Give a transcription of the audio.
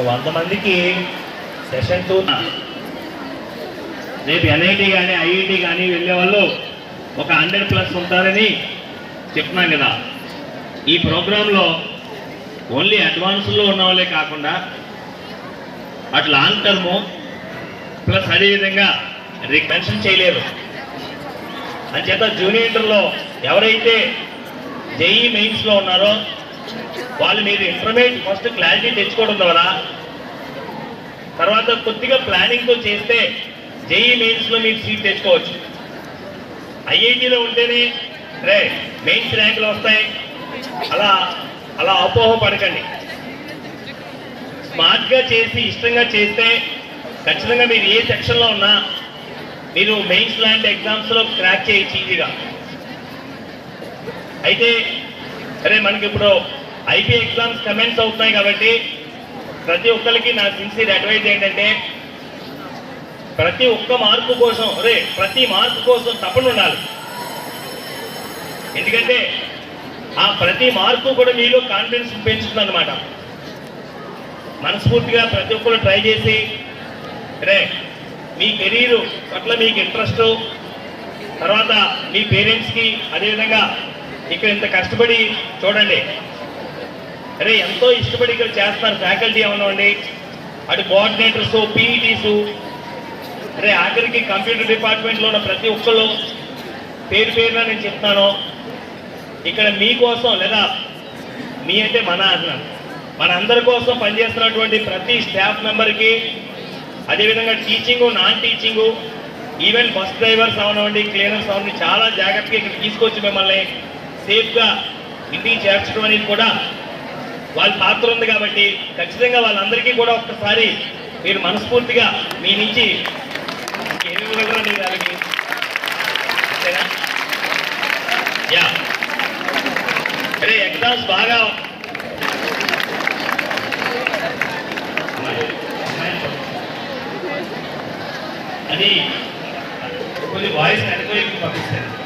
100 మందికి సెషన్ 2 రేపు ఎన్ఐటి కానీ ఐఐటి కానీ వెళ్ళే వాళ్ళు ఒక 100+ ఉంటారని చెప్తున్నాం కదా. ఈ ప్రోగ్రాంలో ఓన్లీ అడ్వాన్స్లో ఉన్న వాళ్ళే కాకుండా అటు లాంగ్ టర్ము ప్లస్ అదేవిధంగా మెన్షన్ చేయలేరు. అంచేత జూనియర్ ఇంటర్లో ఎవరైతే జేఈ మెయిన్స్లో ఉన్నారో వాళ్ళు మీరు ఇంటర్మీడియట్ ఫస్ట్ క్లారిటీ తెచ్చుకోవడం ద్వారా తర్వాత కొద్దిగా ప్లానింగ్తో చేస్తే జేఈ మెయిన్స్లో మీరు సీట్ తెచ్చుకోవచ్చు. ఐఐటీలో ఉంటేనే మెయిన్స్ ర్యాంకులు వస్తాయి అలా అలా అపోహపడకండి. స్మార్ట్గా చేసి ఇష్టంగా చేస్తే ఖచ్చితంగా మీరు ఏ సెక్షన్లో ఉన్నా మీరు మెయిన్స్ లాంటి ఎగ్జామ్స్లో క్రాక్ చేయొచ్చు ఈజీగా. అయితే మనకి ఇప్పుడు ఐపీ ఎగ్జామ్స్ కమెంట్స్ అవుతున్నాయి కాబట్టి ప్రతి ఒక్కరికి నా సిన్సియర్ అడ్వైజ్ ఏంటంటే ప్రతి ఒక్క మార్కు కోసం ప్రతి మార్కు కోసం తపన ఉండాలి. ఎందుకంటే ఆ ప్రతి మార్కు కూడా మీలో కాన్ఫిడెన్స్ పెంచుతుంది అన్నమాట. మనస్ఫూర్తిగా ప్రతి ఒక్కరు ట్రై చేసి మీ కెరీర్ పట్ల మీకు ఇంట్రెస్ట్, తర్వాత మీ పేరెంట్స్కి అదేవిధంగా ఇక్కడ ఇంత కష్టపడి చూడండి ఎంతో ఇష్టపడి ఇక్కడ చేస్తున్నారు ఫ్యాకల్టీ ఏమన్నాండి, అటు కోఆర్డినేటర్స్ పీఈటీసు ఆఖరికి కంప్యూటర్ డిపార్ట్మెంట్లో ఉన్న ప్రతి ఒక్కళ్ళు పేరున నేను చెప్తున్నాను. ఇక్కడ మీకోసం లేదా మీ అంటే మన అందరి కోసం పనిచేస్తున్నటువంటి ప్రతి స్టాఫ్ మెంబర్కి అదేవిధంగా teaching non teaching even bus drivers అవనివ్వండి క్లీనర్స్ అవన్నీ చాలా జాగ్రత్తగా ఇక్కడ తీసుకొచ్చి మిమ్మల్ని సేఫ్గా ఇంటికి చేర్చడం అనేది కూడా వాళ్ళ పాత్ర ఉంది. కాబట్టి ఖచ్చితంగా వాళ్ళందరికీ కూడా ఒక్కసారి మీరు మనస్ఫూర్తిగా మీ నుంచి ఏమి ఇవ్వగలరా మీరు వాళ్ళకి అంతేనా? యా ఎగ్జామ్స్ బాగా అది కొన్ని వాయిస్ అనుకోని పంపిస్తారు.